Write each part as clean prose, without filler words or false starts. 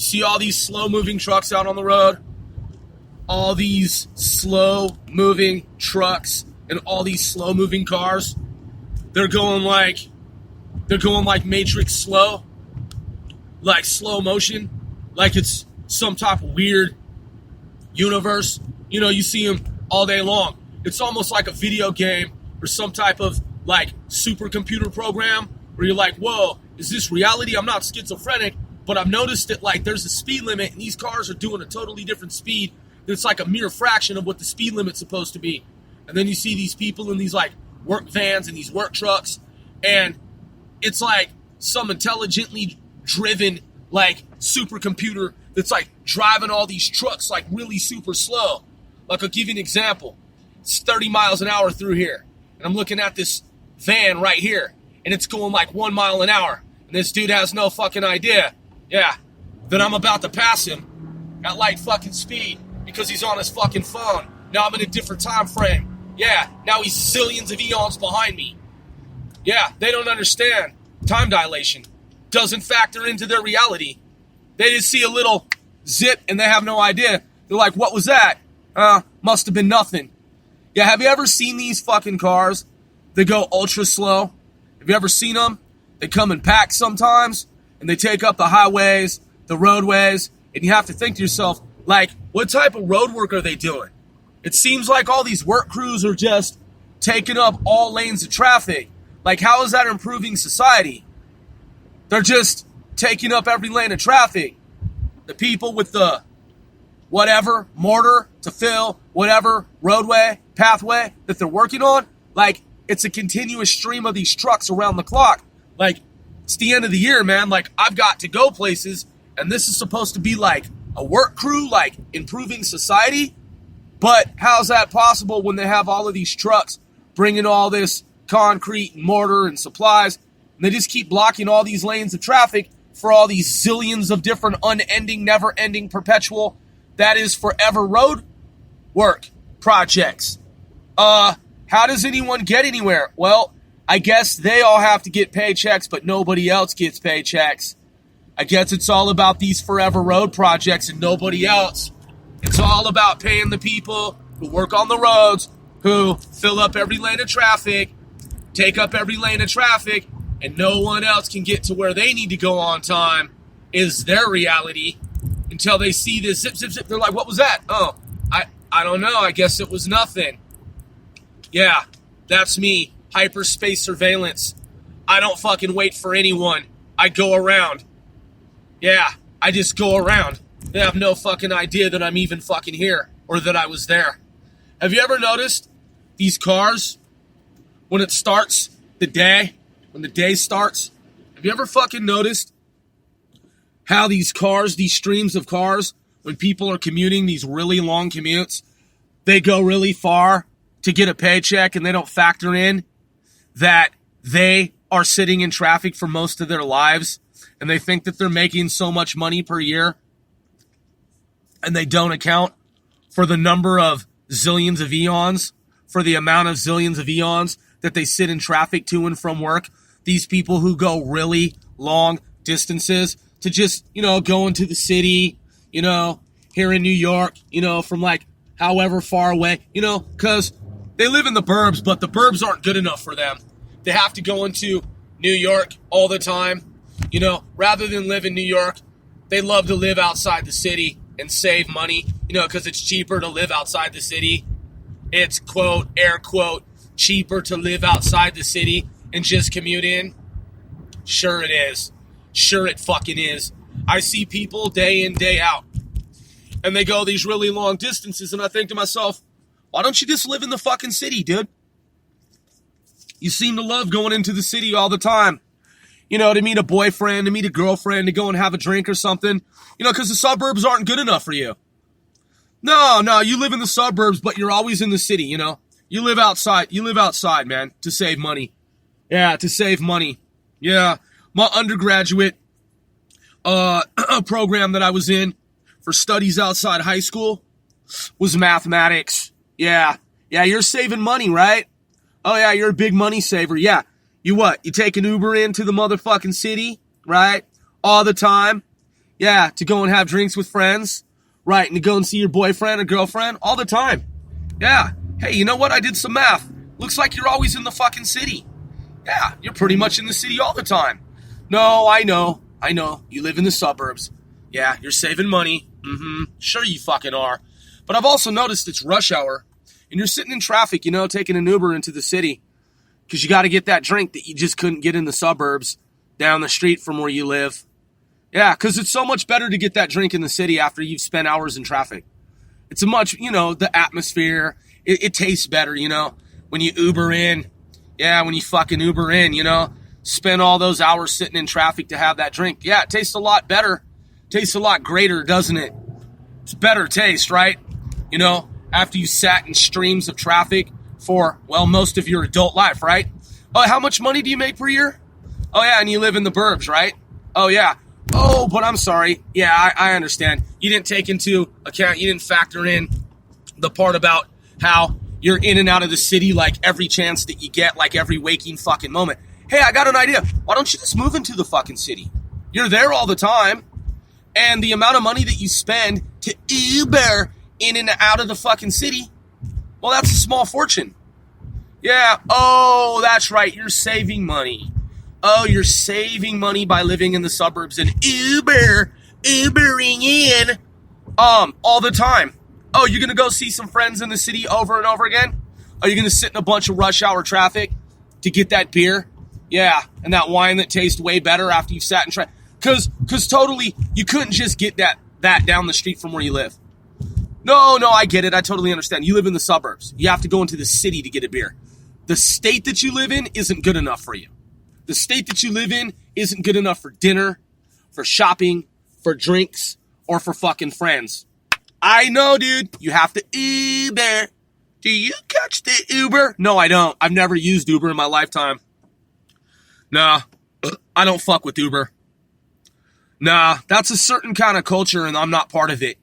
You see all these slow-moving trucks out on the road? All these slow-moving trucks and all these slow-moving cars. They're going like Matrix slow. Like slow motion. Like it's some type of weird universe. You know, you see them all day long. It's almost like a video game or some type of like supercomputer program where you're like, whoa, is this reality? I'm not schizophrenic, but I've noticed that like there's a speed limit and these cars are doing a totally different speed. It's like a mere fraction of what the speed limit's supposed to be. And then you see these people in these like work vans and these work trucks, and it's like some intelligently driven like supercomputer that's like driving all these trucks like really super slow. Like I'll give you an example. It's 30 miles an hour through here. And I'm looking at this van right here. And it's going like 1 mile an hour. And this dude has no fucking idea. Yeah. That I'm about to pass him at light fucking speed because he's on his fucking phone. Now I'm in a different time frame. Yeah. Now he's zillions of eons behind me. Yeah. They don't understand. Time dilation doesn't factor into their reality. They just see a little zip and they have no idea. They're like, what was that? Must have been nothing. Yeah, have you ever seen these fucking cars that go ultra slow? Have you ever seen them? They come in packs sometimes, and they take up the highways, the roadways, and you have to think to yourself, like, what type of road work are they doing? It seems like all these work crews are just taking up all lanes of traffic. Like, how is that improving society? They're just taking up every lane of traffic. The people with the whatever, mortar to fill, whatever, roadway, pathway that they're working on, like, it's a continuous stream of these trucks around the clock. Like, it's the end of the year, man. Like, I've got to go places, and this is supposed to be like a work crew, like improving society. But how's that possible when they have all of these trucks bringing all this concrete and mortar and supplies, and they just keep blocking all these lanes of traffic for all these zillions of different unending, never-ending, perpetual, that is forever road work projects? How does anyone get anywhere? Well, I guess they all have to get paychecks, but nobody else gets paychecks. I guess it's all about these forever road projects and nobody else. It's all about paying the people who work on the roads, who fill up every lane of traffic, take up every lane of traffic, and no one else can get to where they need to go on time, is their reality. Until they see this zip, zip, zip. They're like, what was that? Oh, I don't know. I guess it was nothing. Yeah, that's me. Hyperspace surveillance. I don't fucking wait for anyone. I go around. Yeah, I just go around. They have no fucking idea that I'm even fucking here or that I was there. Have you ever noticed these cars, when it starts, when the day starts, have you ever fucking noticed how these cars, these streams of cars, when people are commuting these really long commutes, they go really far to get a paycheck and they don't factor in that they are sitting in traffic for most of their lives and they think that they're making so much money per year and they don't account for the number of zillions of eons, for the amount of zillions of eons that they sit in traffic to and from work. These people who go really long distances to just, go into the city, here in New York, from like however far away, because they live in the burbs, but the burbs aren't good enough for them. They have to go into New York all the time, rather than live in New York. They love to live outside the city and save money, because it's cheaper to live outside the city. It's, quote, air quote, cheaper to live outside the city and just commute in. Sure it is. Sure it fucking is. I see people day in, day out, and they go these really long distances, and I think to myself, why don't you just live in the fucking city, dude? You seem to love going into the city all the time, to meet a boyfriend, to meet a girlfriend, to go and have a drink or something, because the suburbs aren't good enough for you. No, you live in the suburbs, but you're always in the city, You live outside, man, to save money. Yeah, to save money. Yeah, my undergraduate program that I was in for studies outside high school was mathematics. Yeah, you're saving money, right? Oh, yeah, you're a big money saver. Yeah, you what? You take an Uber into the motherfucking city, right? All the time. Yeah, to go and have drinks with friends. Right, and to go and see your boyfriend or girlfriend all the time. Yeah. Hey, you know what? I did some math. Looks like you're always in the fucking city. Yeah, you're pretty much in the city all the time. No, I know. You live in the suburbs. Yeah, you're saving money. Sure you fucking are. But I've also noticed it's rush hour, and you're sitting in traffic, taking an Uber into the city, because you got to get that drink that you just couldn't get in the suburbs down the street from where you live. Yeah, because it's so much better to get that drink in the city after you've spent hours in traffic. It's a much, the atmosphere, it tastes better, when you Uber in. Yeah, when you fucking Uber in, spend all those hours sitting in traffic to have that drink. Yeah, it tastes a lot better. Tastes a lot greater, doesn't it? It's better taste, right? After you sat in streams of traffic for, most of your adult life, right? Oh, how much money do you make per year? Oh, yeah, and you live in the burbs, right? Oh, yeah. Oh, but I'm sorry. Yeah, I understand. You didn't take into account, you didn't factor in the part about how you're in and out of the city like every chance that you get, like every waking fucking moment. Hey, I got an idea. Why don't you just move into the fucking city? You're there all the time. And the amount of money that you spend to Uber in and out of the fucking city, well, that's a small fortune. Yeah. Oh, that's right. You're saving money. Oh, you're saving money by living in the suburbs and Ubering in all the time. Oh, you're going to go see some friends in the city over and over again? Are you going to sit in a bunch of rush hour traffic to get that beer? Yeah, and that wine that tastes way better after you've sat in traffic. Because totally, you couldn't just get that down the street from where you live. No, I get it. I totally understand. You live in the suburbs. You have to go into the city to get a beer. The state that you live in isn't good enough for you. The state that you live in isn't good enough for dinner, for shopping, for drinks, or for fucking friends. I know, dude. You have to Uber. Do you catch the Uber? No, I don't. I've never used Uber in my lifetime. Nah, I don't fuck with Uber. Nah, that's a certain kind of culture, and I'm not part of it.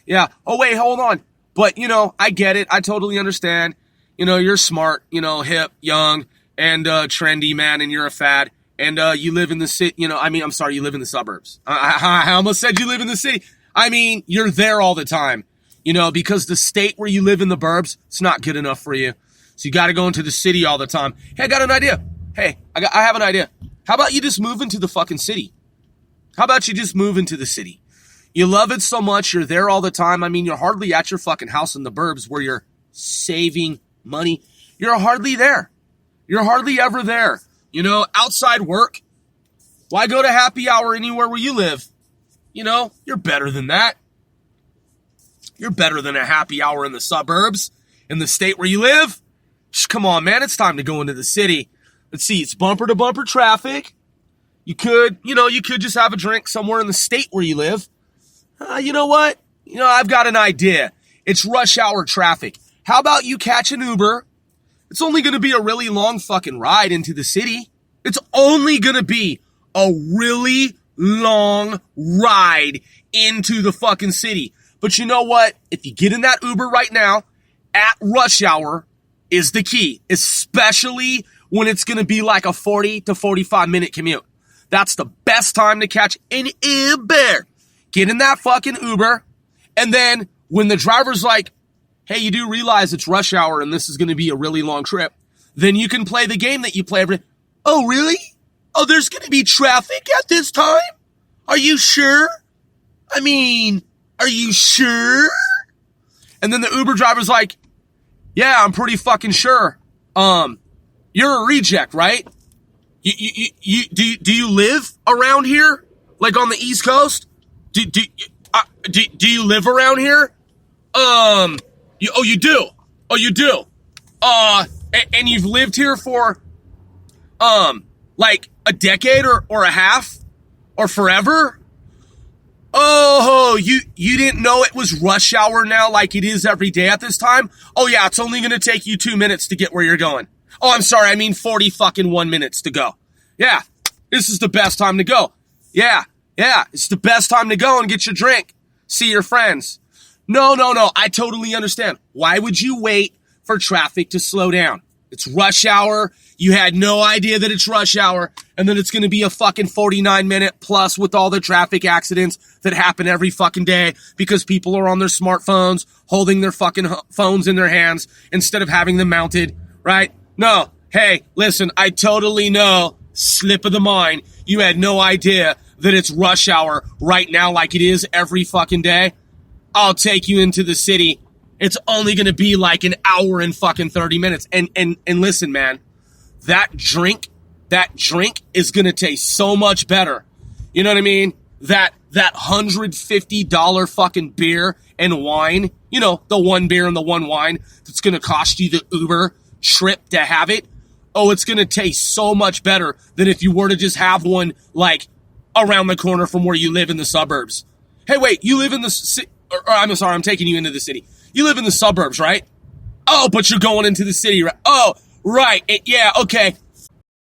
Yeah. Oh, wait, hold on. But, I get it. I totally understand. You're smart, hip, young, and trendy, man, and you're a fad. And you live in the city, I'm sorry, you live in the suburbs. I almost said you live in the city. I mean, you're there all the time, because the state where you live in the burbs, it's not good enough for you. So you got to go into the city all the time. Hey, I got an idea. Hey, I have an idea. How about you just move into the fucking city? How about you just move into the city? You love it so much, you're there all the time. I mean, you're hardly at your fucking house in the burbs where you're saving money. You're hardly there. You're hardly ever there. Outside work. Why go to happy hour anywhere where you live? You're better than that. You're better than a happy hour in the suburbs, in the state where you live. Come on, man, it's time to go into the city. Let's see, it's bumper to bumper traffic. You could just have a drink somewhere in the state where you live. You know what? I've got an idea. It's rush hour traffic. How about you catch an Uber? It's only going to be a really long fucking ride into the city. It's only going to be a really long ride into the fucking city. But you know what? If you get in that Uber right now, at rush hour is the key, especially when it's going to be like a 40 to 45 minute commute. That's the best time to catch an Uber. Get in that fucking Uber, and then when the driver's like, hey, you do realize it's rush hour and this is going to be a really long trip, then you can play the game that you play every day. Oh, really? Oh, there's going to be traffic at this time? Are you sure? I mean, are you sure? And then the Uber driver's like, yeah, I'm pretty fucking sure. You're a reject, right? Do you live around here? Like on the East Coast? Do you live around here? You do. Oh, you do. And you've lived here for, like a decade or a half or forever? Oh, you didn't know it was rush hour now like it is every day at this time? Oh yeah, it's only going to take you 2 minutes to get where you're going. Oh, I'm sorry, I mean 40 fucking 1 minutes to go. Yeah, this is the best time to go. Yeah, it's the best time to go and get your drink. See your friends. No, I totally understand. Why would you wait for traffic to slow down? It's rush hour. You had no idea that it's rush hour. And then it's going to be a fucking 49-minute plus with all the traffic accidents that happen every fucking day because people are on their smartphones, holding their fucking phones in their hands instead of having them mounted, right? No. Hey, listen, I totally know, slip of the mind, you had no idea that it's rush hour right now like it is every fucking day. I'll take you into the city. It's only going to be like an hour and fucking 30 minutes. And listen, man, that drink is going to taste so much better. You know what I mean? That $150 fucking beer and wine, you know, the one beer and the one wine that's going to cost you the Uber trip to have it. Oh, it's going to taste so much better than if you were to just have one like around the corner from where you live in the suburbs. Hey, wait, you live in the city? I'm sorry, I'm taking you into the city. You live in the suburbs, right? Oh, but you're going into the city, right? Oh, right. Yeah, okay.